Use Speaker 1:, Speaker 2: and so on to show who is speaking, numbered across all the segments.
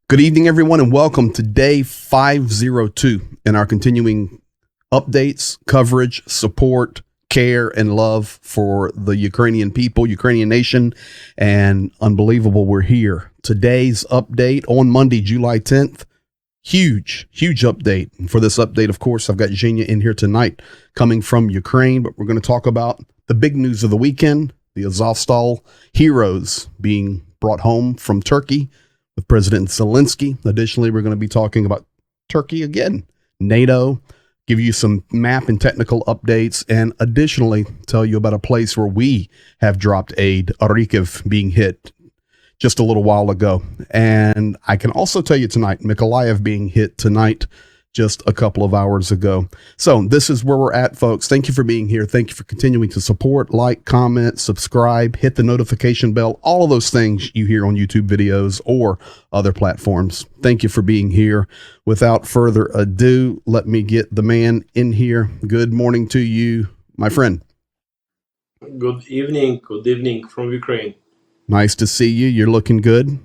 Speaker 1: Good evening, everyone, and welcome to day 502 in our continuing updates, coverage, support, care, and love for the Ukrainian people, Ukrainian nation, and unbelievable we're here. Today's update on Monday, July 10th, huge update. And for this update, of course, I've got Zhenya in here tonight coming from Ukraine, but we're going to talk about the big news of the weekend, the Azovstal heroes being brought home from Turkey with President Zelensky. Additionally, we're going to be talking about Turkey again, NATO, give you some map and technical updates, and additionally tell you about a place where we have dropped aid, Kharkiv being hit just a little while ago. And I can also tell you tonight, Mykolaiv being hit tonight just a couple of hours ago. So this is where we're at, folks. Thank you for being here. Thank you for continuing to support, like, comment, subscribe, hit the notification bell, all of those things you hear on YouTube videos or other platforms. Thank you for being here. Without further ado, let me get the man in here. Good morning to you, my friend.
Speaker 2: Good evening from Ukraine.
Speaker 1: Nice to see you. You're looking good.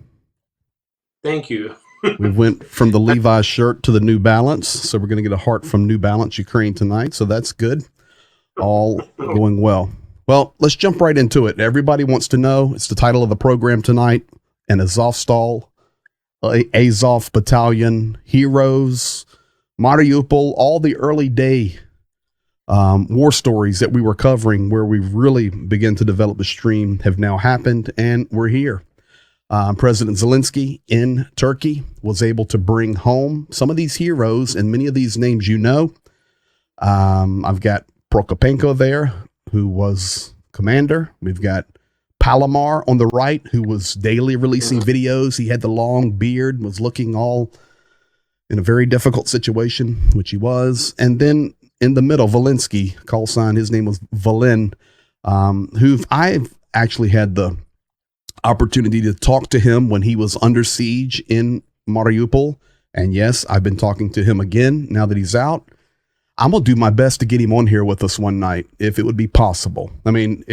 Speaker 2: Thank you.
Speaker 1: We went from the Levi's shirt to the New Balance, so we're going to get a heart from New Balance Ukraine tonight, so that's good. All going well. Well, let's jump right into it. Everybody wants to know, it's the title of the program tonight, an Azovstal, Azov Battalion, Heroes, Mariupol, all the early day war stories that we were covering where we really began to develop the stream have now happened, and we're here. President Zelensky in Turkey was able to bring home some of these heroes, and many of these names you know. I've got Prokopenko there, who was commander. We've got Palomar on the right, who was daily releasing videos. He had the long beard, was looking all in a very difficult situation, which he was. And then in the middle, Volensky, call sign, his name was Volin, who I've actually had the opportunity to talk to him when he was under siege in Mariupol. And yes, I've been talking to him again now that he's out. I'm going to do my best to get him on here with us one night, if it would be possible. I mean,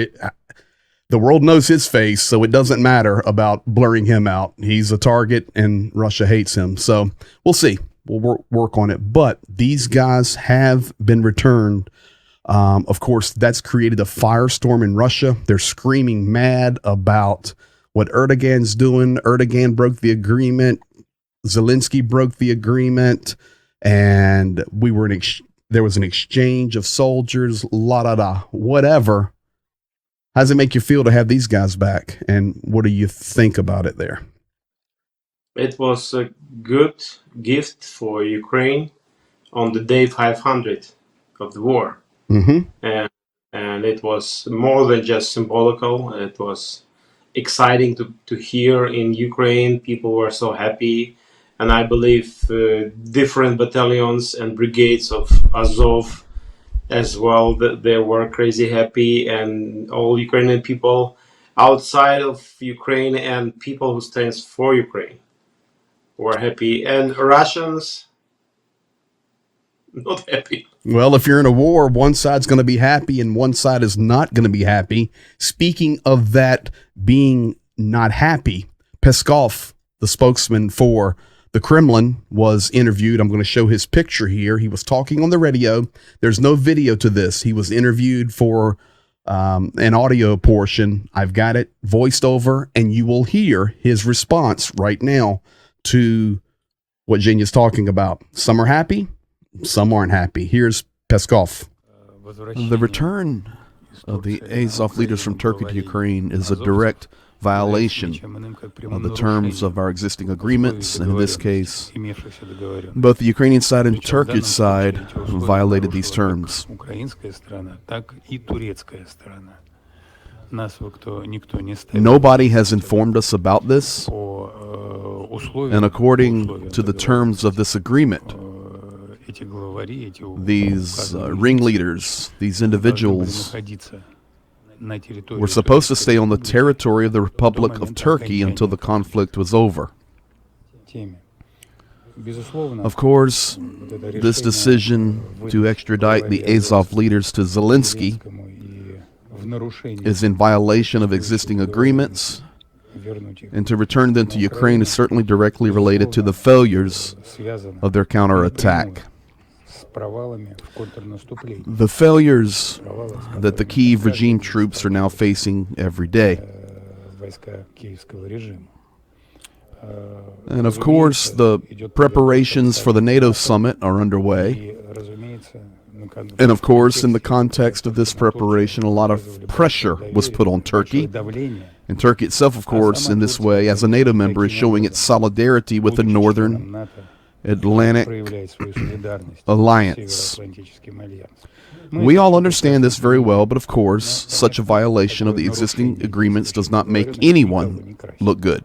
Speaker 1: the world knows his face, so it doesn't matter about blurring him out. He's a target and Russia hates him. So we'll see. We'll work on it. But these guys have been returned. Of course, that's created a firestorm in Russia. They're screaming mad about what Erdogan's doing. Erdogan broke the agreement. Zelensky broke the agreement. And there was an exchange of soldiers, whatever. How does it make you feel to have these guys back? And what do you think about it there?
Speaker 2: It was a good gift for Ukraine on the day 500 of the war.
Speaker 1: Mm-hmm.
Speaker 2: And it was more than just symbolical. It was exciting to hear in Ukraine. People were so happy. And I believe different battalions and brigades of Azov as well, they were crazy happy. And all Ukrainian people outside of Ukraine and people who stands for Ukraine were happy. And Russians, not happy.
Speaker 1: Well, if you're in a war, one side's going to be happy and one side is not going to be happy. Speaking of that being not happy, Peskov, the spokesman for the Kremlin, was interviewed. I'm going to show his picture here. He was talking on the radio. There's no video to this. He was interviewed for an audio portion. I've got it voiced over, and you will hear his response right now to what Zhenya's talking about. Some are happy. Some aren't happy. Here's Peskov. The return of the Azov leaders from Turkey to Ukraine is a direct violation of the terms of our existing agreements. And in this case, both the Ukrainian side and Turkish side violated these terms. Nobody has informed us about this. And according to the terms of this agreement, these ringleaders, these individuals, were supposed to stay on the territory of the Republic of Turkey until the conflict was over. Of course, this decision to extradite the Azov leaders to Zelensky is in violation of existing agreements, and to return them to Ukraine is certainly directly related to the failures of their counterattack. The failures that the Kyiv regime troops are now facing every day. And of course, the preparations for the NATO summit are underway. And of course, in the context of this preparation, a lot of pressure was put on Turkey. And Turkey itself, of course, in this way, as a NATO member, is showing its solidarity with the Northern Atlantic Alliance. We all understand this very well, but of course, such a violation of the existing agreements does not make anyone look good.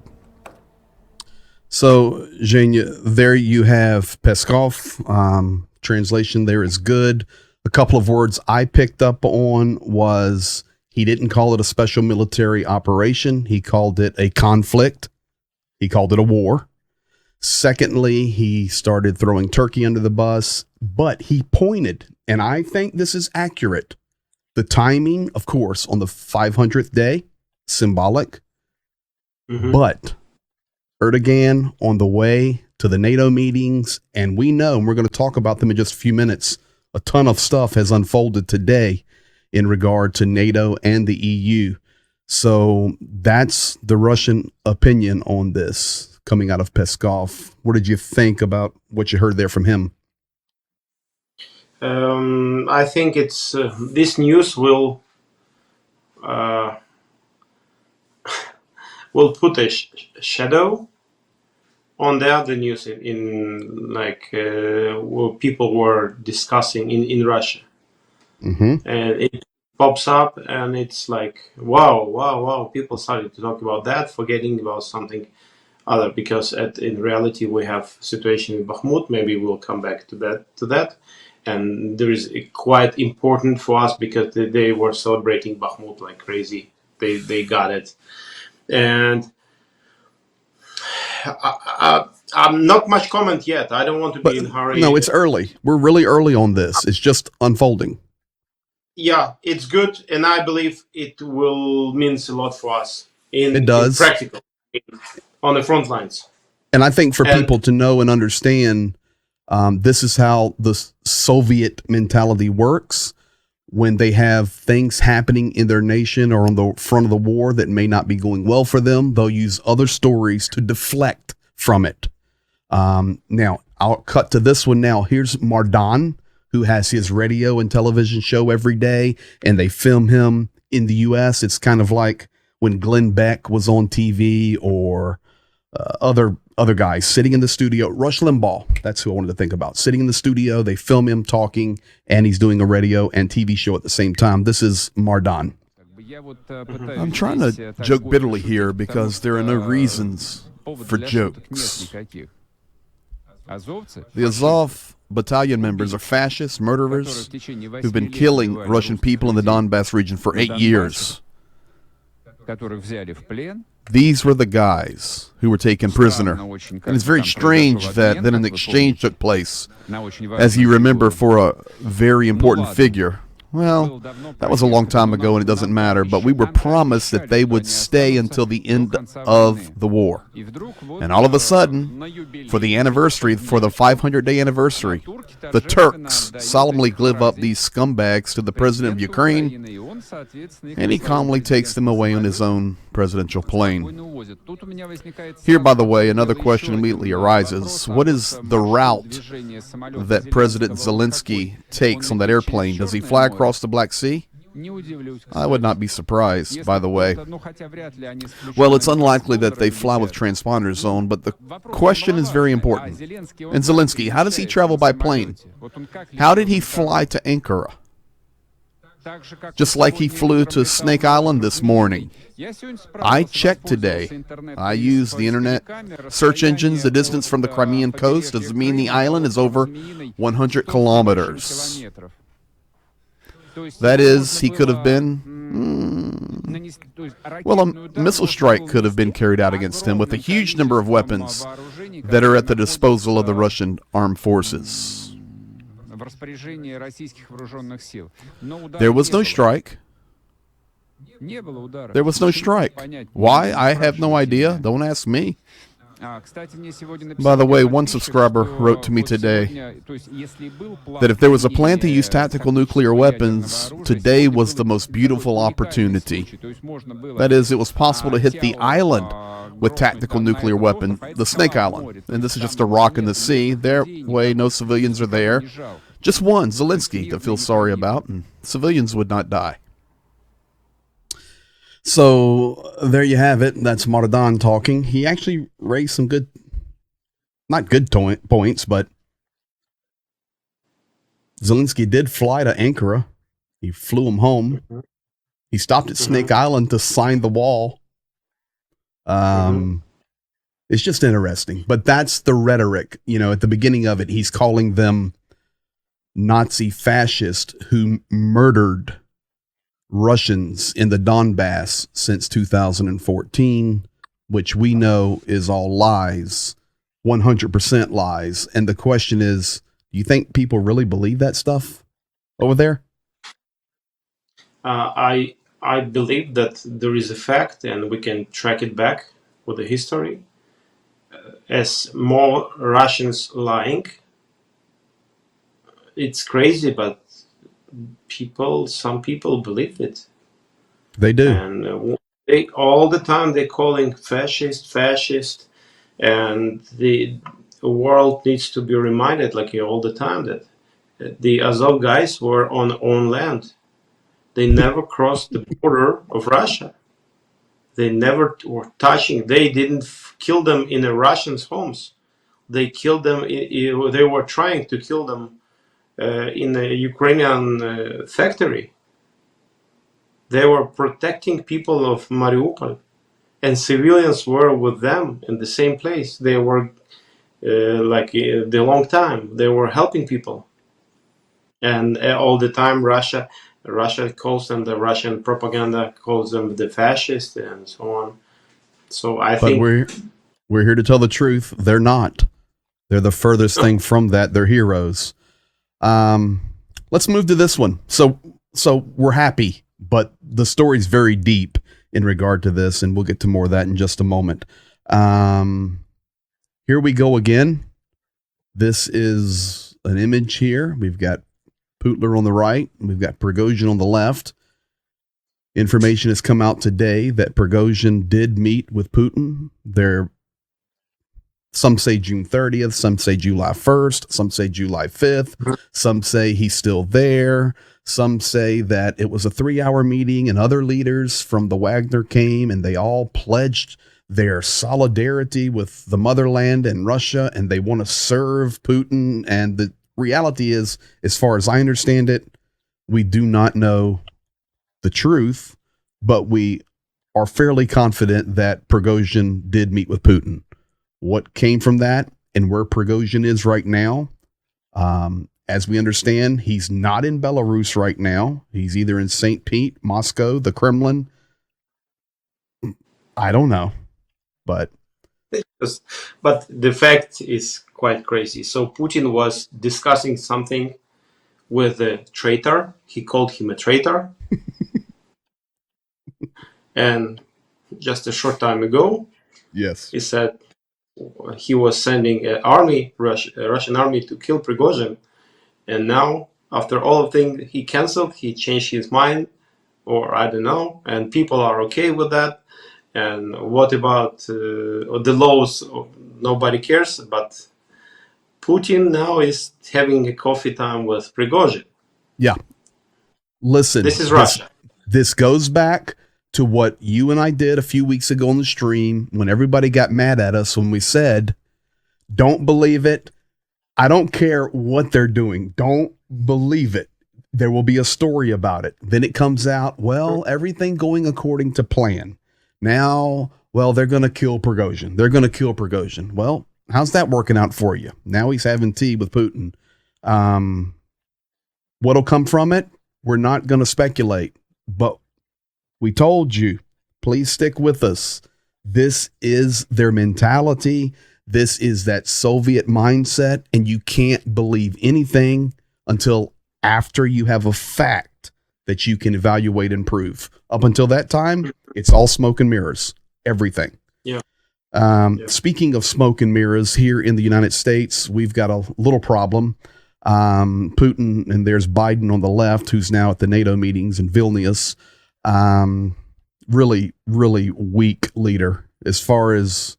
Speaker 1: So, Zhenya, there you have Peskov. Translation there is good. A couple of words I picked up on was he didn't call it a special military operation. He called it a conflict. He called it a war. Secondly, he started throwing Turkey under the bus, but he pointed, and I think this is accurate, the timing, of course, on the 500th day, symbolic, but Erdogan on the way to the NATO meetings, and we know, and we're going to talk about them in just a few minutes, a ton of stuff has unfolded today in regard to NATO and the EU. So that's the Russian opinion on this coming out of Peskov. What did you think about what you heard there from him?
Speaker 2: I think it's this news will put a shadow on the other news in like what people were discussing in Russia. And it pops up and it's like, wow. People started to talk about that, forgetting about something other, because in reality we have situation in Bakhmut. Maybe we'll come back to that. And there is quite important for us because they were celebrating Bakhmut like crazy. They got it. And I'm not much comment yet. I don't want to be in a hurry.
Speaker 1: No, it's early. We're really early on this. It's just unfolding.
Speaker 2: Yeah, it's good, and I believe it will means a lot for us
Speaker 1: it does.
Speaker 2: in practical, on the front lines.
Speaker 1: And I think for people to know and understand, this is how the Soviet mentality works. When they have things happening in their nation or on the front of the war that may not be going well for them, they'll use other stories to deflect from it. Now, I'll cut to this one now. Here's Mardan, who has his radio and television show every day, and they film him in the U.S. It's kind of like when Glenn Beck was on TV or other guys sitting in the studio. Rush Limbaugh, that's who I wanted to think about. Sitting in the studio, they film him talking, and he's doing a radio and TV show at the same time. This is Mardan. I'm trying to joke bitterly here because there are no reasons for jokes. The Azov battalion members are fascists, murderers, who've been killing Russian people in the Donbass region for 8 years. These were the guys who were taken prisoner. And it's very strange that then an exchange took place, as you remember, for a very important figure. Well, that was a long time ago and it doesn't matter, but we were promised that they would stay until the end of the war. And all of a sudden, for the anniversary, for the 500-day anniversary, the Turks solemnly give up these scumbags to the president of Ukraine, and he calmly takes them away on his own presidential plane. Here, by the way, another question immediately arises. What is the route that President Zelensky takes on that airplane? Does he fly across the Black Sea? I would not be surprised, by the way. Well, it's unlikely that they fly with transponders on, but the question is very important. And Zelensky, how does he travel by plane? How did he fly to Ankara? Just like he flew to Snake Island this morning. I checked today. I used the internet search engines. The distance from the Crimean coast does mean the island is over 100 kilometers. That is, he could have been, well, a missile strike could have been carried out against him with a huge number of weapons that are at the disposal of the Russian armed forces. There was no strike. There was no strike. Why? I have no idea. Don't ask me. By the way, one subscriber wrote to me today that if there was a plan to use tactical nuclear weapons, today was the most beautiful opportunity. That is, it was possible to hit the island with tactical nuclear weapon, the Snake Island. And this is just a rock in the sea. Their way, no civilians are there. Just one, Zelensky, to feel sorry about, and civilians would not die. So there you have it. That's Maradan talking. He actually raised some good, not good points, but Zelensky did fly to Ankara. He flew him home. He stopped at Snake Island to sign the wall. It's just interesting. But that's the rhetoric. You know, at the beginning of it, he's calling them Nazi fascists who murdered Russians in the Donbass since 2014, which we know is all lies, 100% lies. And the question is, do you think people really believe that stuff over there?
Speaker 2: I believe that there is a fact, and we can track it back with the history. As more Russians lying, it's crazy, but some people believe it.
Speaker 1: They do.
Speaker 2: And they all the time they're calling fascist, and the world needs to be reminded, like all the time, that the Azov guys were on their own land. They never crossed the border of Russia. They never were touching. They didn't kill them in the Russians' homes. They killed them. They were trying to kill them in a Ukrainian factory. They were protecting people of Mariupol, and civilians were with them in the same place. They were the long time. They were helping people, and all the time Russia calls them, the Russian propaganda calls them the fascists and so on. So I think
Speaker 1: we're here to tell the truth. They're not. They're the furthest thing from that. They're heroes. Let's move to this one. So we're happy, but the story's very deep in regard to this, and we'll get to more of that in just a moment. Here we go again. This is an image here. We've got Putler on the right. We've got Prigozhin on the left. Information has come out today that Prigozhin did meet with Putin. Some say June 30th, some say July 1st, some say July 5th, some say he's still there, some say that it was a 3-hour meeting and other leaders from the Wagner came and they all pledged their solidarity with the motherland and Russia, and they want to serve Putin. And the reality is, as far as I understand it, we do not know the truth, but we are fairly confident that Prigozhin did meet with Putin. What came from that and where Prigozhin is right now, as we understand, he's not in Belarus right now. He's either in St. Pete, Moscow, the Kremlin. I don't know, but
Speaker 2: the fact is quite crazy. So Putin was discussing something with a traitor. He called him a traitor. And just a short time ago,
Speaker 1: yes,
Speaker 2: he said he was sending an army, a Russian army, to kill Prigozhin. And now, after all of things he canceled, he changed his mind, or I don't know, and people are okay with that. And what about the laws? Nobody cares, but Putin now is having a coffee time with Prigozhin.
Speaker 1: Yeah. Listen,
Speaker 2: this is Russia.
Speaker 1: This goes back to what you and I did a few weeks ago on the stream when everybody got mad at us when we said, don't believe it. I don't care what they're doing. Don't believe it. There will be a story about it. Then it comes out, well, everything going according to plan. Now, well, they're going to kill Prigozhin. They're going to kill Prigozhin. Well, how's that working out for you? Now he's having tea with Putin. What'll come from it? We're not going to speculate, but we told you, please stick with us. This is their mentality. This is that Soviet mindset, and you can't believe anything until after you have a fact that you can evaluate and prove. Up until that time, it's all smoke and mirrors, everything.
Speaker 2: Yeah.
Speaker 1: Speaking of smoke and mirrors, here in the United States, we've got a little problem. Putin, and there's Biden on the left, who's now at the NATO meetings in Vilnius. Really, really weak leader. As far as,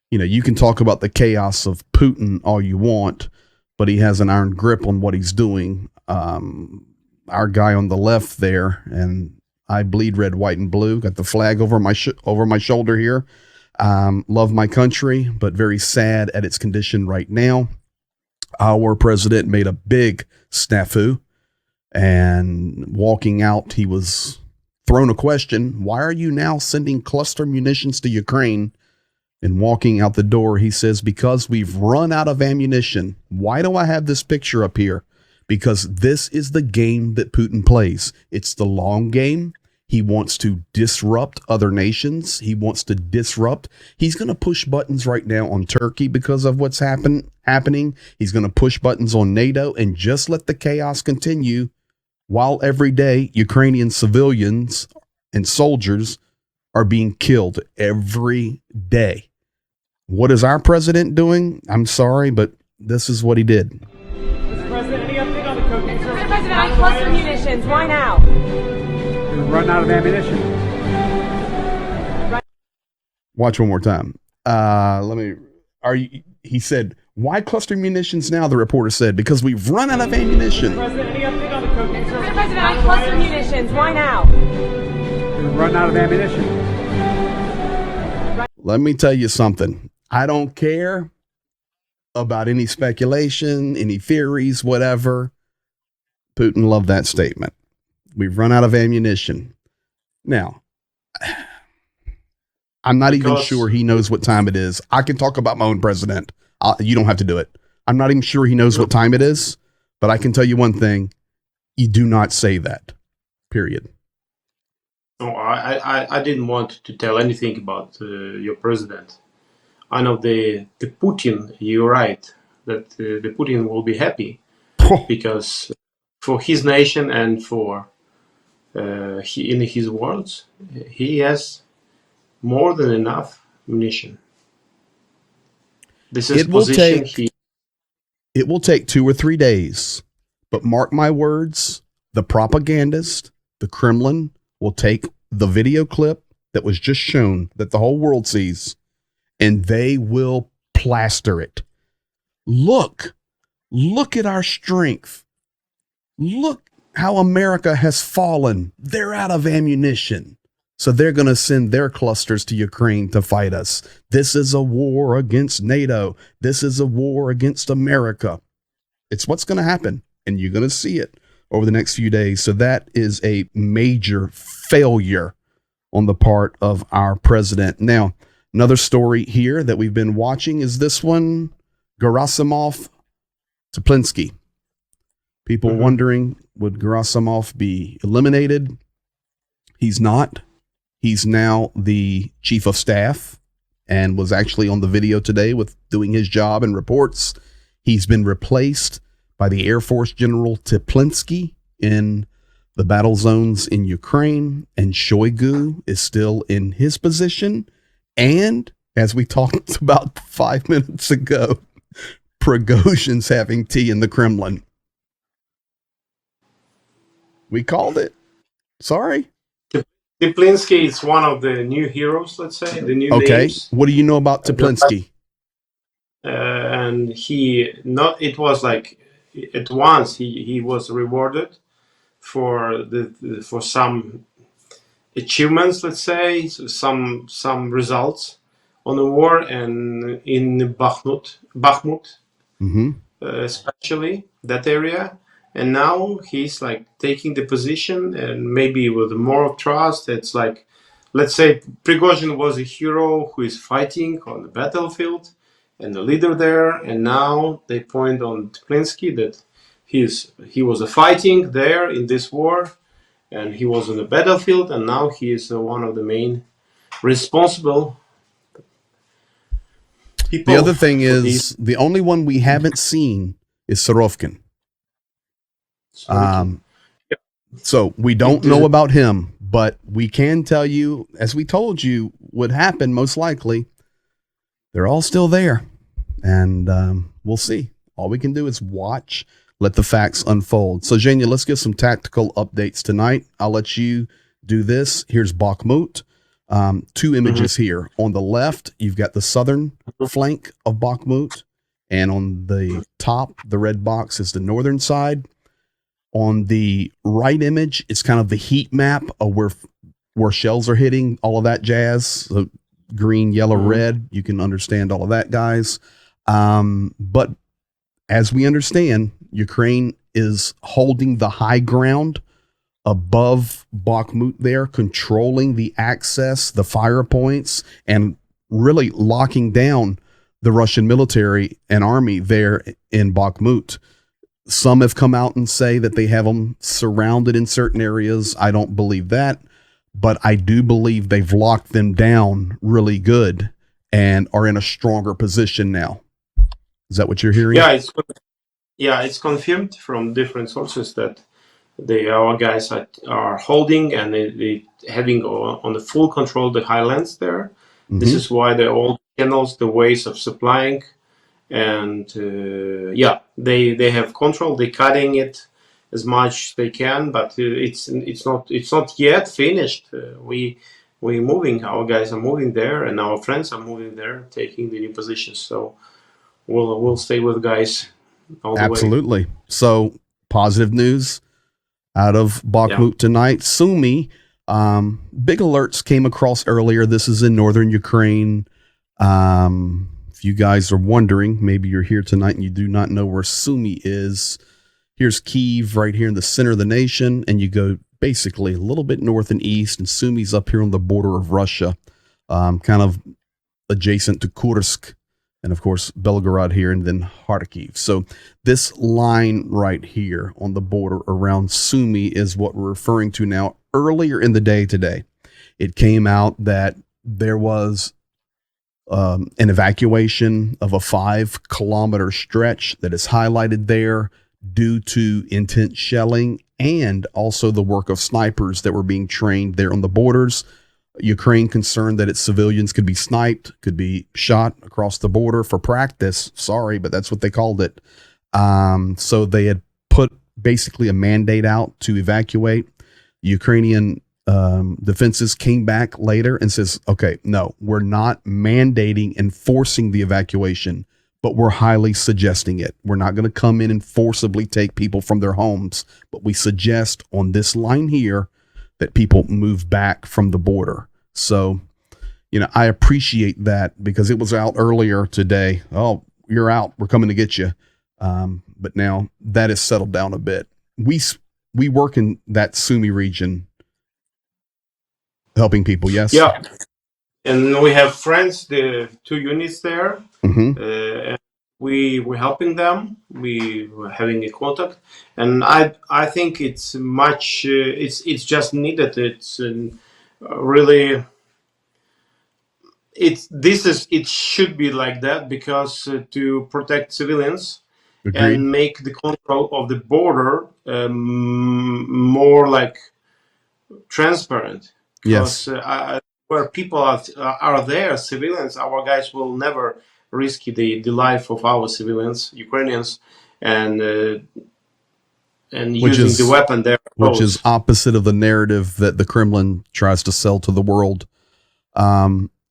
Speaker 1: you can talk about the chaos of Putin all you want, but he has an iron grip on what he's doing. Our guy on the left there, and I bleed red, white, and blue. Got the flag over my shoulder here. Love my country, but very sad at its condition right now. Our president made a big snafu, and walking out, he was thrown a question. Why are you now sending cluster munitions to Ukraine? And walking out the door, he says, because we've run out of ammunition. Why do I have this picture up here? Because this is the game that Putin plays. It's the long game. He wants to disrupt other nations. He wants to disrupt. He's going to push buttons right now on Turkey because of what's happening. He's going to push buttons on NATO and just let the chaos continue while every day Ukrainian civilians and soldiers are being killed every day. What is our president doing? I'm sorry, but this is what he did.
Speaker 3: Mr. President, any update on the cocaine?
Speaker 4: Mr. President, on cluster munitions, why now?
Speaker 3: We've run out of ammunition.
Speaker 1: Watch one more time. He said, why cluster munitions now? The reporter said, because we've run out of ammunition.
Speaker 3: Mr. President, any update on the cocaine?
Speaker 4: Mr. President, on cluster munitions, why now?
Speaker 3: We've run out of ammunition.
Speaker 1: Let me tell you something. I don't care about any speculation, any theories, whatever. Putin loved that statement. We've run out of ammunition. Now, I'm not even sure he knows what time it is. I can talk about my own president. You don't have to do it. I'm not even sure he knows what time it is, but I can tell you one thing. You do not say that, period.
Speaker 2: No, I didn't want to tell anything about your president. I know the Putin, you're right, that the Putin will be happy because for his nation and for in his words, he has more than enough munition. This is
Speaker 1: it will take 2 or 3 days, but mark my words, the propagandist, the Kremlin, will take the video clip that was just shown that the whole world sees, and they will plaster it. Look at our strength. Look how America has fallen. They're out of ammunition. So they're going to send their clusters to Ukraine to fight us. This is a war against NATO. This is a war against America. It's what's going to happen, and you're going to see it over the next few days. So that is a major failure on the part of our president. Now, another story here that we've been watching is this one, Gerasimov Teplinski. People wondering, would Gerasimov be eliminated? He's not. He's now the chief of staff and was actually on the video today with doing his job and reports. He's been replaced by the Air Force General Teplinski in the battle zones in Ukraine, and Shoigu is still in his position. And as we talked about 5 minutes ago, Prigozhin's having tea in the Kremlin. We called it. Sorry.
Speaker 2: Teplinski is one of the new heroes, let's say, the new names.
Speaker 1: What do you know about Teplinski?
Speaker 2: And it was like at once he was rewarded for some achievements, let's say, some results on the war, and in Bakhmut, especially that area. And now he's like taking the position, and maybe with more trust. It's like, let's say Prigozhin was a hero who is fighting on the battlefield and the leader there. And now they point on Teplinski that he was a fighting there in this war, and he was on the battlefield. And now he is one of the main responsible people.
Speaker 1: The other thing is, the only one we haven't seen is Sorokin. So we don't know about him, but we can tell you, as we told you would happen most likely, they're all still there. And we'll see. All we can do is watch, let the facts unfold. So, Zhenya, let's get some tactical updates tonight. I'll let you do this. Here's Bakhmut. Two images here. On the left, you've got the southern flank of Bakhmut. And on the top, the red box is the northern side. On the right image, it's kind of the heat map of where shells are hitting, all of that jazz. So green, yellow, red. You can understand all of that, guys. But as we understand, Ukraine is holding the high ground above Bakhmut there, controlling the access, the fire points, and really locking down the Russian military and army there in Bakhmut. Some have come out and say that they have them surrounded in certain areas. I don't believe that, but I do believe they've locked them down really good and are in a stronger position now. Is that what you're hearing?
Speaker 2: Yeah, it's confirmed from different sources that our guys are holding and they having on the full control the highlands there. Mm-hmm. This is why all channels, the ways of supplying, and they have control. They're cutting it as much they can, but it's not yet finished. We're moving. Our guys are moving there, and our friends are moving there, taking the new positions. So we'll stay with guys all the way.
Speaker 1: Absolutely. So positive news out of Bakhmut tonight. Sumy, big alerts came across earlier. This is in northern Ukraine. If you guys are wondering, maybe you're here tonight and you do not know where Sumy is. Here's Kyiv right here in the center of the nation, and you go basically a little bit north and east, and Sumy's up here on the border of Russia, kind of adjacent to Kursk, and of course Belgorod here, and then Kharkiv. So this line right here on the border around Sumy is what we're referring to now. Earlier in the day today, it came out that there was an evacuation of a 5-kilometer stretch that is highlighted there due to intense shelling and also the work of snipers that were being trained there on the borders. Ukraine concerned that its civilians could be sniped, could be shot across the border for practice. Sorry, but that's what they called it. So they had put basically a mandate out to evacuate. Ukrainian defenses came back later and says, okay, no, we're not mandating and forcing the evacuation, but we're highly suggesting it. We're not going to come in and forcibly take people from their homes, but we suggest on this line here that people move back from the border. So, I appreciate that because it was out earlier today. Oh, you're out. We're coming to get you. But now that has settled down a bit. We work in that Sumy region helping people, yes?
Speaker 2: Yeah. And we have friends, the 2 units there.
Speaker 1: Mm-hmm.
Speaker 2: And we're helping them. We were having a contact. And I think it's much, it's just needed. It's really, it should be like that because to protect civilians. Agreed. And make the control of the border more like transparent.
Speaker 1: Yes.
Speaker 2: Because where people are there, civilians, our guys will never risk the life of our civilians, Ukrainians, and using the weapon there.
Speaker 1: Which is opposite of the narrative that the Kremlin tries to sell to the world.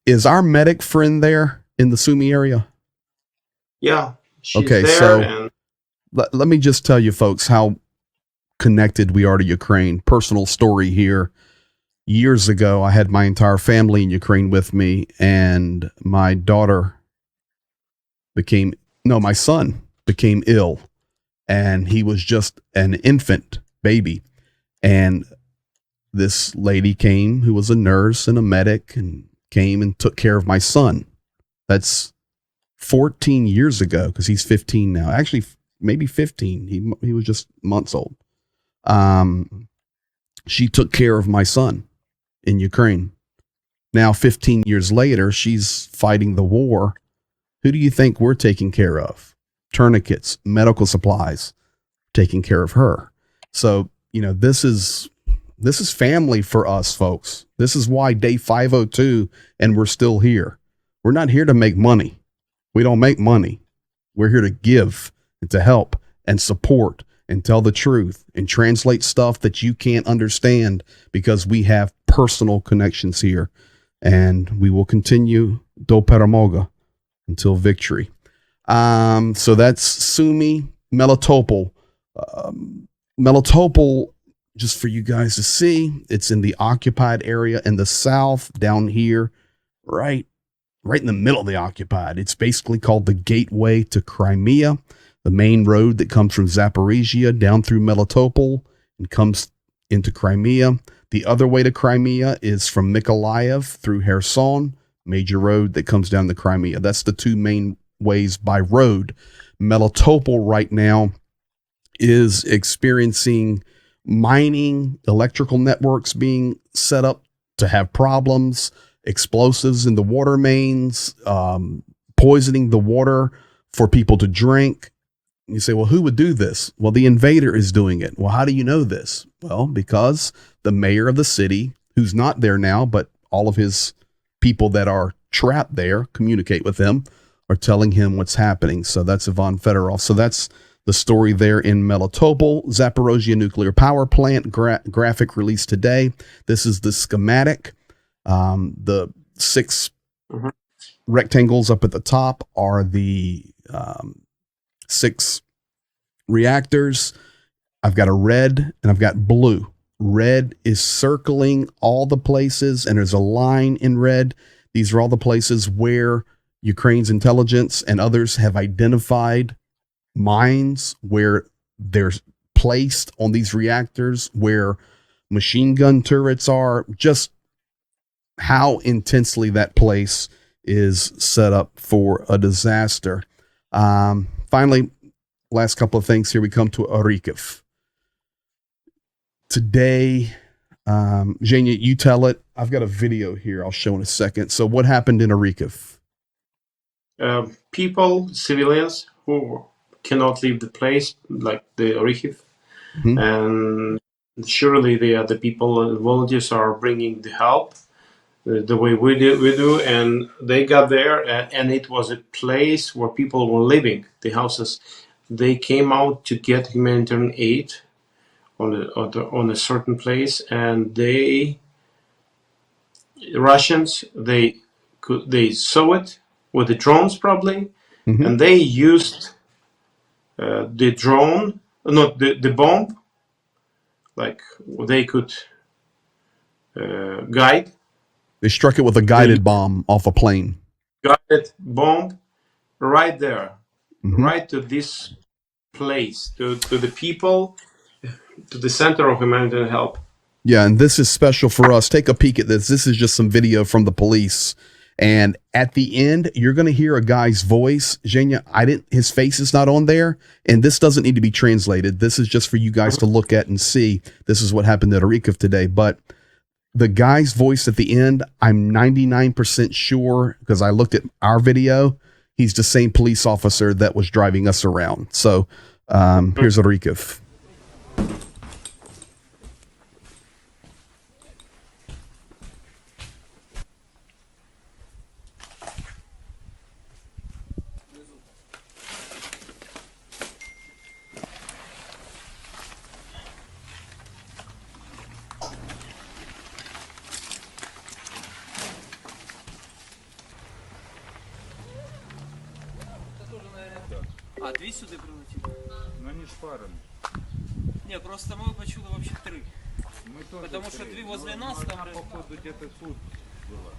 Speaker 1: Is our medic friend there in the Sumy area?
Speaker 2: Yeah. She's
Speaker 1: okay,
Speaker 2: there
Speaker 1: so let me just tell you folks how connected we are to Ukraine. Personal story here. Years ago, I had my entire family in Ukraine with me, and my son became ill, and he was just an infant baby. And this lady came who was a nurse and a medic and came and took care of my son. That's 14 years ago, because he's 15 now. Actually, maybe 15. He was just months old. She took care of my son in Ukraine. Now, 15 years later, she's fighting the war. Who do you think we're taking care of? Tourniquets, medical supplies, taking care of her. So this is family for us, folks. This is why day 502 and we're still here. We're not here to make money. We don't make money. We're here to give and to help and support and tell the truth and translate stuff that you can't understand, because we have personal connections here, and we will continue do Paramoga until victory. So that's Sumy, Melitopol. Melitopol, just for you guys to see, it's in the occupied area in the south, down here, right in the middle of the occupied. It's basically called the gateway to Crimea, the main road that comes from Zaporizhia down through Melitopol and comes into Crimea. The other way to Crimea is from Mykolaiv through Kherson, major road that comes down to Crimea. That's the two main ways by road. Melitopol right now is experiencing mining, electrical networks being set up to have problems, explosives in the water mains, poisoning the water for people to drink. You say, well, who would do this? Well, the invader is doing it. Well, how do you know this? Well, because the mayor of the city, who's not there now, but all of his people that are trapped there communicate with him, are telling him what's happening. So that's Ivan Fedorov. So that's the story there in Melitopol. Zaporozhye nuclear power plant graphic released today. This is the schematic. The 6 rectangles up at the top are the 6 reactors. I've got a red and I've got blue. Red is circling all the places, and there's a line in red. These are all the places where Ukraine's intelligence and others have identified mines where they're placed on these reactors, where machine gun turrets are, just how intensely that place is set up for a disaster. Finally, last couple of things here. We come to Orikov. Today, Zhenya, you tell it. I've got a video here I'll show in a second. So what happened in Orikov?
Speaker 2: People, civilians who cannot leave the place, like the Orikov, and surely the people, volunteers are bringing the help the way we do, and they got there, and it was a place where people were living, the houses. They came out to get humanitarian aid on a certain place, and Russians, they saw it with the drones probably, and they used the drone, not the bomb, like they could guide.
Speaker 1: They struck it with a guided bomb off a plane.
Speaker 2: Guided bomb right there, right to this place, to the people, to the center of humanitarian help.
Speaker 1: Yeah, and this is special for us. Take a peek at this. This is just some video from the police. And at the end, you're going to hear a guy's voice. Zhenya, his face is not on there, and this doesn't need to be translated. This is just for you guys to look at and see. This is what happened at Orikov today. But the guy's voice at the end, I'm 99% sure, because I looked at our video, he's the same police officer that was driving us around. So here's Orikov.
Speaker 5: А, 2 сюди прилетіли?
Speaker 6: Ну они ж парами.
Speaker 5: Ні, просто ми почули вообще 3.
Speaker 6: Мы тоже
Speaker 5: Потому що 2 возле нас,
Speaker 6: одна,
Speaker 5: там
Speaker 6: походу, где-то тут была.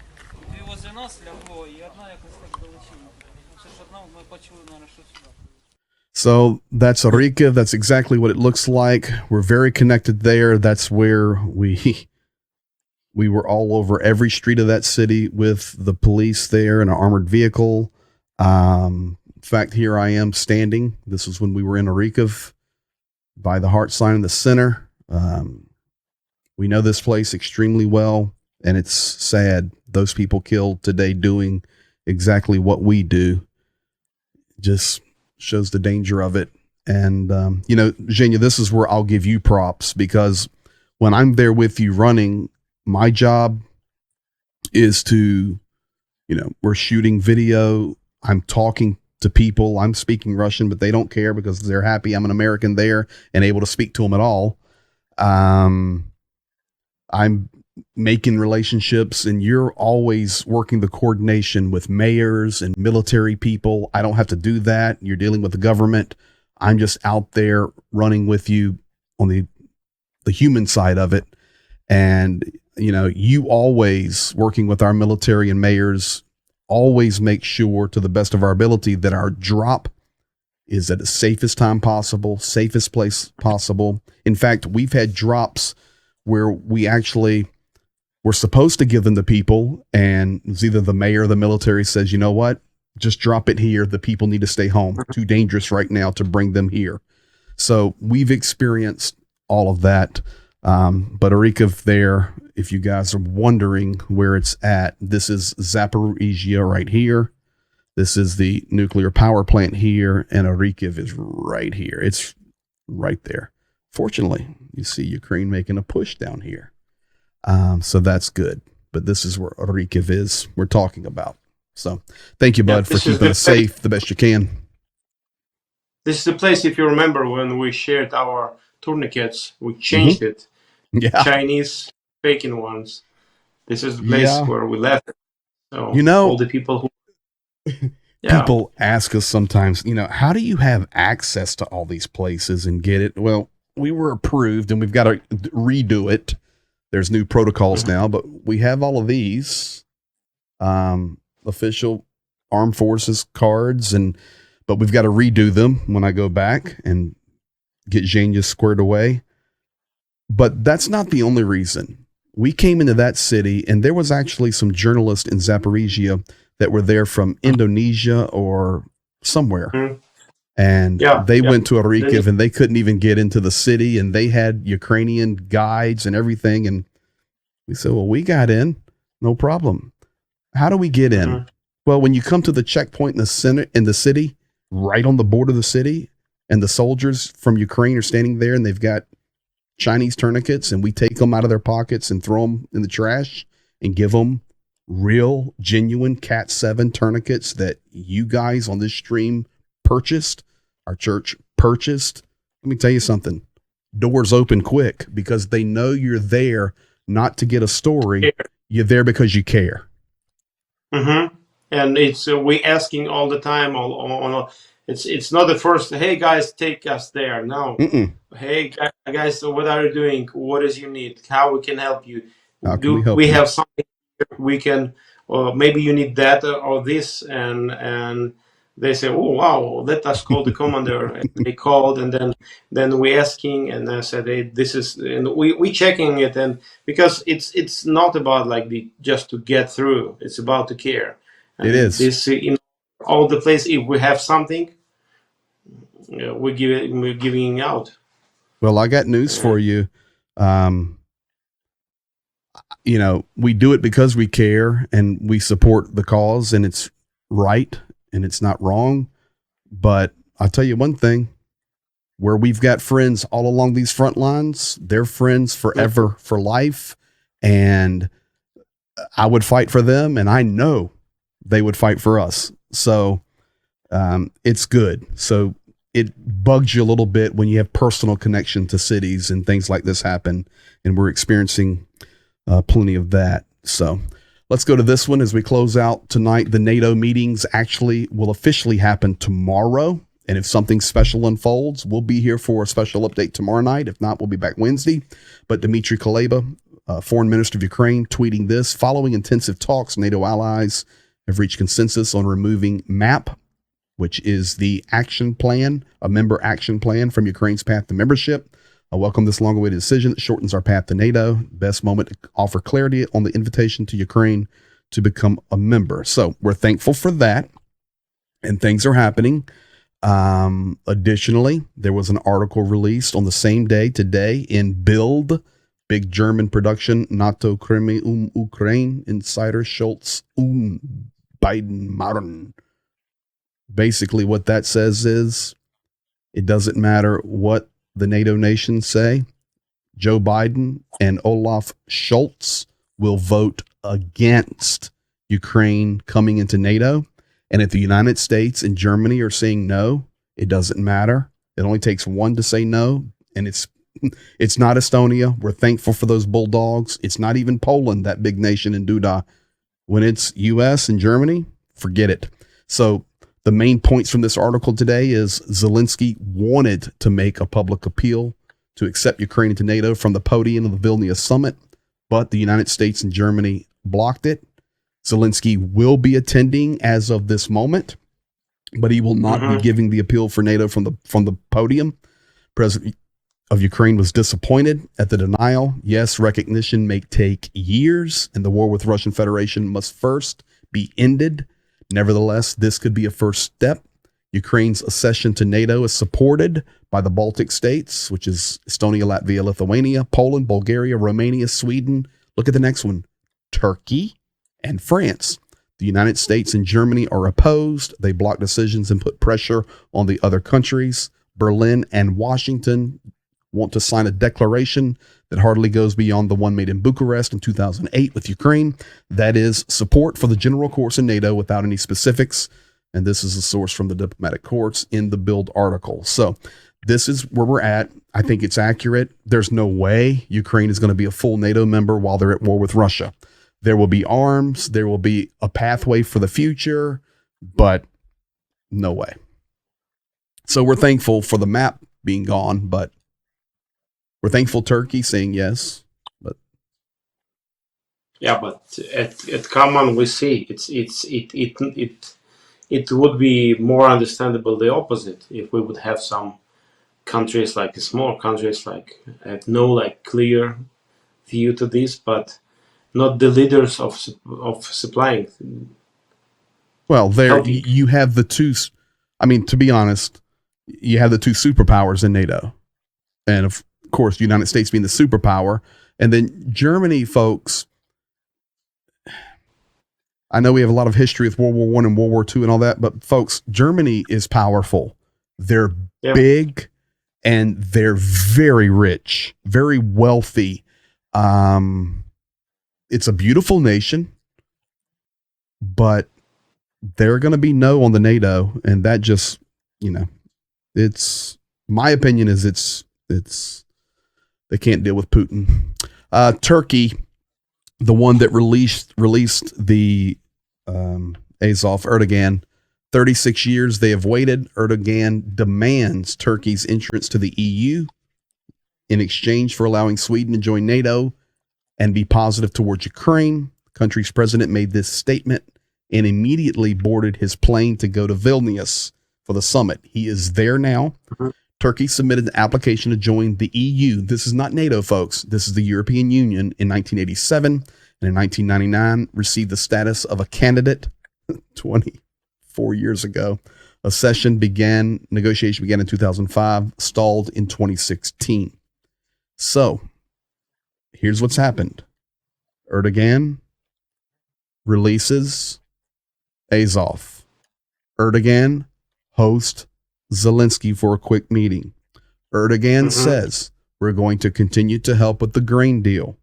Speaker 5: 2 возле нас лягло, і одна якось так долетіла. Це ж одна ми почули, наверное, що сюди.
Speaker 1: So that's Orikov. That's exactly what it looks like. We're very connected there. That's where we were all over every street of that city with the police there in an armored vehicle. In fact, here I am standing. This was when we were in Orikov by the heart sign in the center. We know this place extremely well, and it's sad. Those people killed today doing exactly what we do. Just shows the danger of it. And, Zhenya, this is where I'll give you props, because when I'm there with you running, my job is to, we're shooting video. I'm talking to people. I'm speaking Russian, but they don't care because they're happy I'm an American there and able to speak to them at all. I'm making relationships, and you're always working the coordination with mayors and military people. I don't have to do that. You're dealing with the government. I'm just out there running with you on the human side of it. And, you always working with our military and mayors, always make sure to the best of our ability that our drop is at the safest time possible, safest place possible. In fact, we've had drops where we're supposed to give them to people, and it's either the mayor or the military says, you know what, just drop it here. The people need to stay home. Too dangerous right now to bring them here. So we've experienced all of that. But Harkiv there, if you guys are wondering where it's at, this is Zaporizhia right here. This is the nuclear power plant here, and Harkiv is right here. It's right there. Fortunately, you see Ukraine making a push down here. So that's good. But this is where Harkiv is we're talking about. So thank you, bud, for keeping us safe the best you can.
Speaker 2: This is the place, if you remember, when we shared our tourniquets, we changed it.
Speaker 1: Yeah.
Speaker 2: Chinese faking ones. This is the place where we left. So all the people who
Speaker 1: people ask us sometimes, how do you have access to all these places and get it? Well, we were approved and we've got to redo it. There's new protocols now, but we have all of these official armed forces cards, but we've got to redo them when I go back and get Zhenya squared away. But that's not the only reason. We came into that city, and there was actually some journalists in Zaporizhia that were there from Indonesia or somewhere. And they went to Harkiv, and they couldn't even get into the city, and they had Ukrainian guides and everything. And we said, well, we got in, no problem. How do we get in? Well, when you come to the checkpoint in the city, right on the border of the city, and the soldiers from Ukraine are standing there, and they've got Chinese tourniquets, and we take them out of their pockets and throw them in the trash and give them real, genuine Cat 7 tourniquets that you guys on this stream purchased, our church purchased. Let me tell you something. Doors open quick because they know you're there not to get a story. You're there because you care.
Speaker 2: And it's we asking all the time. It's not the first. Hey guys, take us there. No. Hey guys, so what are you doing? What is your need? How we can help you? We have something we can? Maybe you need that or this, and they say, oh wow, let us call the commander. And they called, and then we asking, and I said, hey, this is, and we checking it, and because it's not about like just to get through. It's about to care. And
Speaker 1: it is.
Speaker 2: This in all the place. If we have something, we're giving out.
Speaker 1: Well, I got news for you. We do it because we care and we support the cause, and it's right and it's not wrong. But I'll tell you one thing, where we've got friends all along these front lines, they're friends forever, for life. And I would fight for them, and I know they would fight for us. So it's good. So it bugs you a little bit when you have personal connection to cities and things like this happen. And we're experiencing plenty of that. So let's go to this one as we close out tonight. The NATO meetings will officially happen tomorrow. And if something special unfolds, we'll be here for a special update tomorrow night. If not, we'll be back Wednesday. But Dmitry Kuleba, Foreign Minister of Ukraine, tweeting this: following intensive talks, NATO allies have reached consensus on removing MAP, which is the action plan, a member action plan from Ukraine's path to membership. I welcome this long-awaited decision that shortens our path to NATO. Best moment to offer clarity on the invitation to Ukraine to become a member. So we're thankful for that, and things are happening. Additionally, there was an article released on the same day today in Bild, big German production, NATO Krimi Ukraine, Insider Schultz Biden Martin. Basically what that says is It doesn't matter what the NATO nations say. Joe Biden and Olaf Scholz will vote against Ukraine coming into NATO. And if the United States and Germany are saying no, it doesn't matter. It only takes one to say no, and it's not Estonia. We're thankful for those bulldogs. It's not even Poland, that big nation in Duda. When it's U.S. and Germany, forget it. So the main points from this article today is Zelensky wanted to make a public appeal to accept Ukraine into NATO from the podium of the Vilnius summit, but the United States and Germany blocked it. Zelensky will be attending as of this moment, but he will not be giving the appeal for NATO from the podium. President of Ukraine was disappointed at the denial. Yes, recognition may take years, and the war with Russian Federation must first be ended. Nevertheless, this could be a first step. Ukraine's accession to NATO is supported by the Baltic states, which is Estonia, Latvia, Lithuania, Poland, Bulgaria, Romania, Sweden. Look at the next one, Turkey and France. The United States and Germany are opposed. They block decisions and put pressure on the other countries. Berlin and Washington want to sign a declaration that hardly goes beyond the one made in Bucharest in 2008 with Ukraine. That is support for the general course in NATO without any specifics. And this is a source from the diplomatic courts in the Bild article. So this is where we're at. I think it's accurate. There's no way Ukraine is going to be a full NATO member while they're at war with Russia. There will be arms. There will be a pathway for the future, but no way. So we're thankful for the map being gone, but we're thankful Turkey saying yes. But
Speaker 2: Yeah, but at common we see it would be more understandable the opposite if we would have some countries like small countries like have no like clear view to this, but not the leaders of supplying.
Speaker 1: well, there
Speaker 2: Helping.
Speaker 1: you have the two. I mean, to be honest, you have the two superpowers in NATO, and of course, the United States being the superpower, and then Germany, folks. I know we have a lot of history with World War I and World War II and all that, but folks, Germany is powerful. They're big and they're very rich, very wealthy. It's a beautiful nation, but they're going to be no on the NATO. And that just, it's my opinion is it's they can't deal with Putin. Turkey, the one that released the Azov, Erdogan, 36 years they have waited. Erdogan demands Turkey's entrance to the EU in exchange for allowing Sweden to join NATO and be positive towards Ukraine. The country's president made this statement and immediately boarded his plane to go to Vilnius for the summit. He is there now. Turkey submitted an application to join the EU. This is not NATO, folks. This is the European Union in 1987, and in 1999 received the status of a candidate 24 years ago. Negotiation began in 2005, stalled in 2016. So here's what's happened. Erdogan releases Azov. Erdogan hosts Zelensky for a quick meeting. Erdogan says, we're going to continue to help with the grain deal.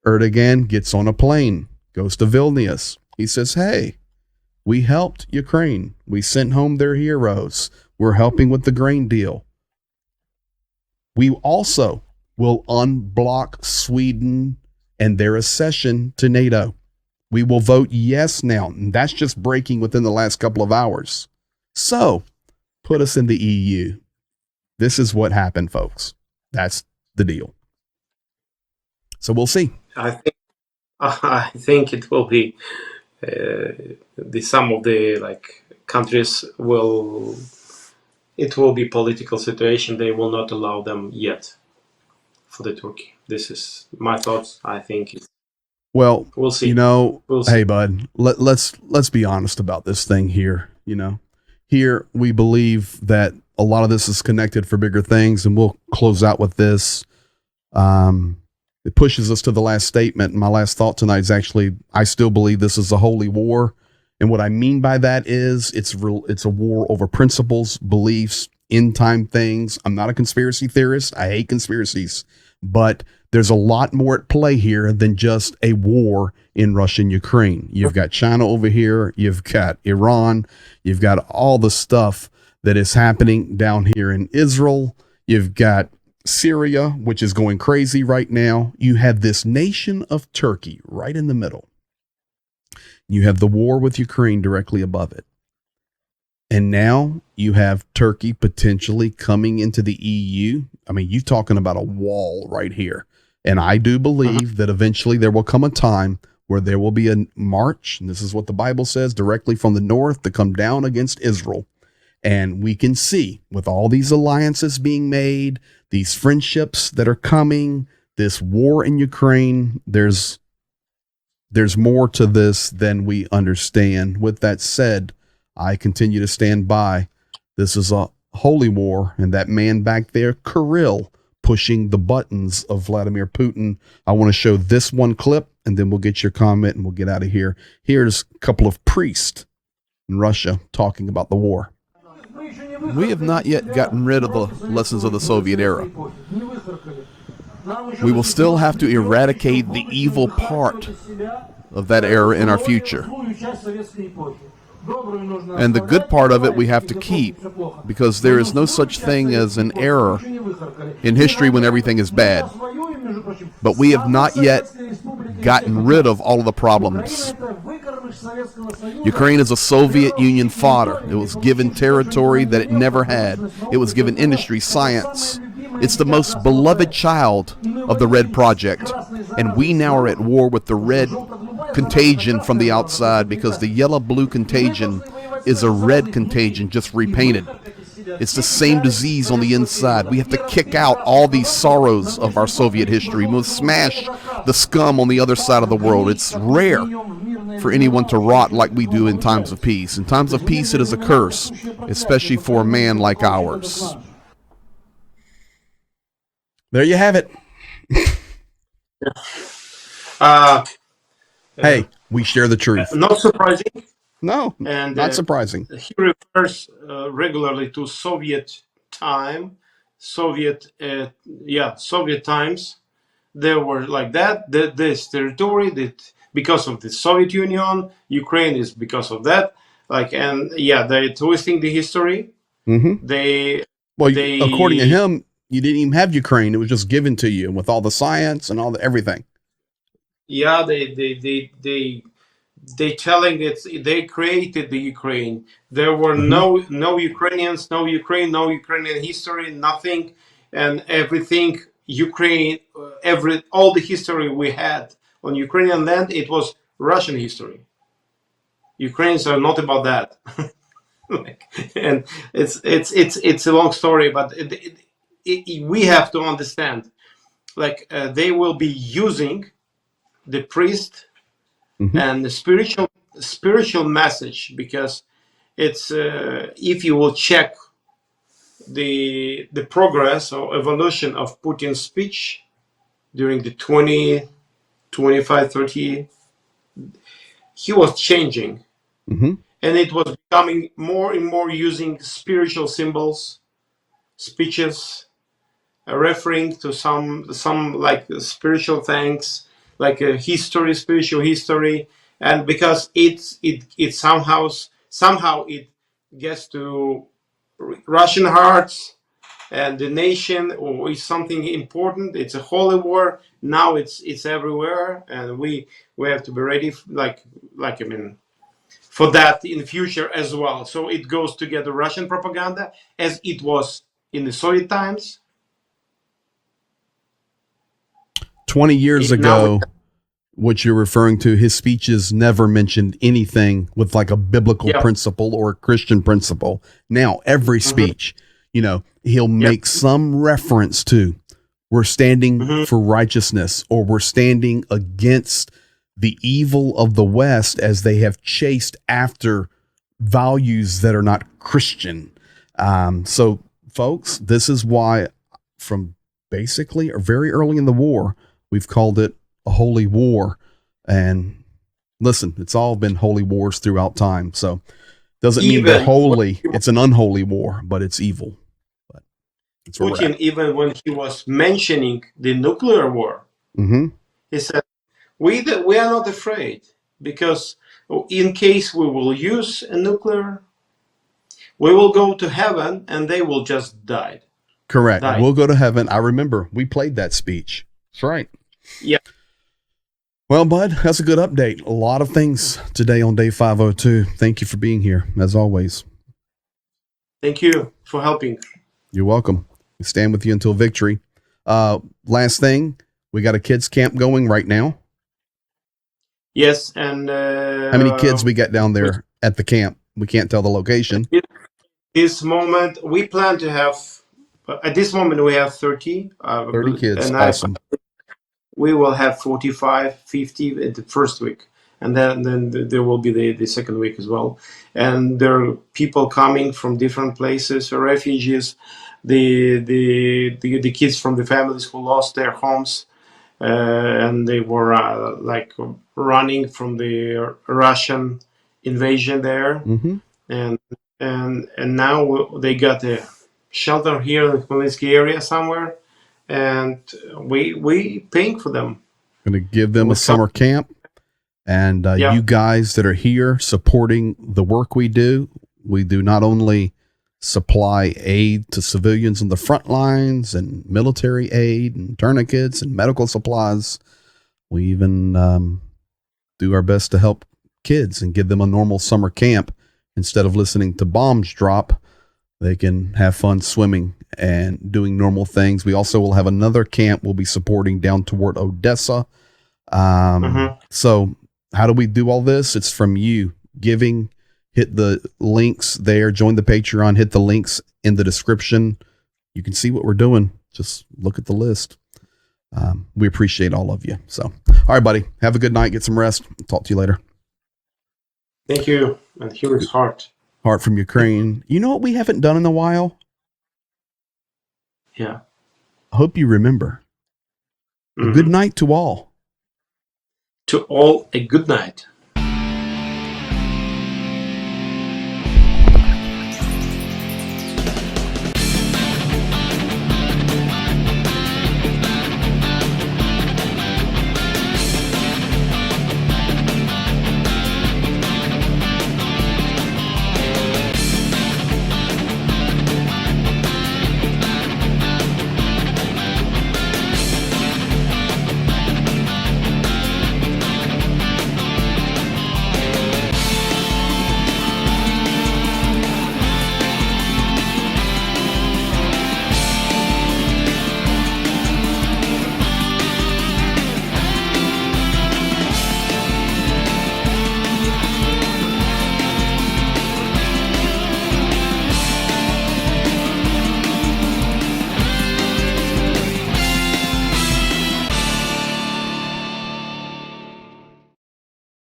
Speaker 1: Erdogan gets on a plane, goes to Vilnius. He says, hey, we helped Ukraine. We sent home their heroes. We're helping with the grain deal. We also will unblock Sweden and their accession to NATO. We will vote yes now. And that's just breaking within the last couple of hours. So put us in the EU. This is what happened, folks. That's the deal. So we'll see.
Speaker 2: I think it will be some of the countries will. It will be political situation. They will not allow them yet for the Turkey. This is my thoughts. I think.
Speaker 1: Well,
Speaker 2: we'll see.
Speaker 1: We'll see.
Speaker 2: Hey,
Speaker 1: bud. Let's be honest about this thing here. Here we believe that a lot of this is connected for bigger things, and we'll close out with this. It pushes us to the last statement. My last thought tonight is actually, I still believe this is a holy war. And what I mean by that is it's a war over principles, beliefs, end time things. I'm not a conspiracy theorist. I hate conspiracies, but there's a lot more at play here than just a war in Russia and Ukraine. You've got China over here. You've got Iran. You've got all the stuff that is happening down here in Israel. You've got Syria, which is going crazy right now. You have this nation of Turkey right in the middle. You have the war with Ukraine directly above it. And now you have Turkey potentially coming into the EU. I mean, you're talking about a wall right here. And I do believe that eventually there will come a time where there will be a march, and this is what the Bible says, directly from the north to come down against Israel. And we can see with all these alliances being made, these friendships that are coming, this war in Ukraine, there's more to this than we understand. With that said, I continue to stand by. This is a holy war, and that man back there, Kirill, pushing the buttons of Vladimir Putin. I want to show this one clip, and then we'll get your comment, and we'll get out of here. Here's a couple of priests in Russia talking about the war. We have not yet gotten rid of the lessons of the Soviet era. We will still have to eradicate the evil part of that era in our future. And the good part of it we have to keep, because there is no such thing as an era in history when everything is bad. But we have not yet gotten rid of all of the problems. Ukraine is a Soviet Union fodder. It was given territory that it never had. It was given industry, science. It's the most beloved child of the Red Project. And we now are at war with the Red contagion from the outside, because the yellow-blue contagion is a red contagion just repainted. It's the same disease on the inside. We have to kick out all these sorrows of our Soviet history. We must smash the scum on the other side of the world. It's rare for anyone to rot like we do in times of peace. In times of peace, it is a curse, especially for a man like ours. There you have it. Hey, we share the truth.
Speaker 2: Not surprising.
Speaker 1: No,
Speaker 2: And
Speaker 1: not surprising.
Speaker 2: He refers regularly to Soviet time, Soviet times. There were like that. This territory that because of the Soviet Union, Ukraine is because of that. They're twisting the history.
Speaker 1: Mm-hmm. According to him, you didn't even have Ukraine. It was just given to you with all the science and all the everything.
Speaker 2: Yeah, they telling it they created the Ukraine. There were no Ukrainians, no Ukraine, no Ukrainian history, nothing, and everything Ukraine, all the history we had on Ukrainian land, it was Russian history. Ukrainians are not about that, and it's a long story, but we have to understand, they will be using the priest and the spiritual message, because it's if you will check the progress or evolution of Putin's speech during the 20, 25, 30, he was changing, and it was becoming more and more using spiritual symbols, speeches, referring to some like spiritual things, like a history, spiritual history, and because it somehow it gets to Russian hearts and the nation, or is something important. It's a holy war. Now it's everywhere, and we have to be ready, for that in the future as well. So it goes together, Russian propaganda as it was in the Soviet times.
Speaker 1: 20 years ago, what you're referring to, his speeches never mentioned anything with like a biblical principle or a Christian principle. Now, every speech, he'll make some reference to, we're standing for righteousness, or we're standing against the evil of the West as they have chased after values that are not Christian. So, folks, this is why from basically or very early in the war, we've called it a holy war. And listen, it's all been holy wars throughout time. So doesn't mean they're holy. It's an unholy war, but it's evil. That's where we're
Speaker 2: Putin,
Speaker 1: at.
Speaker 2: even when he was mentioning the nuclear war,
Speaker 1: Mm-hmm.
Speaker 2: he said, we are not afraid because in case we will use a nuclear, we will go to heaven and they will just die.
Speaker 1: Correct.
Speaker 2: Die.
Speaker 1: We'll go to heaven. I remember we played that speech. That's right.
Speaker 2: Yeah.
Speaker 1: Well, bud, that's a good update. A lot of things today on day 502. Thank you for being here, as always.
Speaker 2: Thank you for helping.
Speaker 1: You're welcome. We stand with you until victory. Last thing, we got a kids camp going right now.
Speaker 2: Yes, and
Speaker 1: How many kids we got down there at the camp? We can't tell the location.
Speaker 2: this moment we plan to have. At this moment, we have 30.
Speaker 1: 30 kids.
Speaker 2: And
Speaker 1: Awesome.
Speaker 2: we will have 45, 50 in the first week, and then there will be the second week as well. And there are people coming from different places, refugees, the kids from the families who lost their homes, and they were like running from the Russian invasion there,
Speaker 1: Mm-hmm.
Speaker 2: and now they got a shelter here in the Khmelnytsky area somewhere, and we paying for them.
Speaker 1: Going to give them a summer camp. And
Speaker 2: Yeah.
Speaker 1: you guys that are here supporting the work we do not only supply aid to civilians on the front lines and military aid and tourniquets and medical supplies. We even do our best to help kids and give them a normal summer camp. Instead of listening to bombs drop, they can have fun swimming and doing normal things. We also will have another camp we'll be supporting down toward Odessa. So how do we do all this? It's from you giving. Hit the links there, join the Patreon, hit the links in the description. You can see what we're doing. Just look at the list. We appreciate all of you. So, all right, buddy, have a good night. Get some rest. Talk to you later.
Speaker 2: Thank you. And here is Heart.
Speaker 1: Heart from Ukraine. You know what we haven't done in a while?
Speaker 2: Yeah.
Speaker 1: I hope you remember. A good night to all.
Speaker 2: To all, a good night.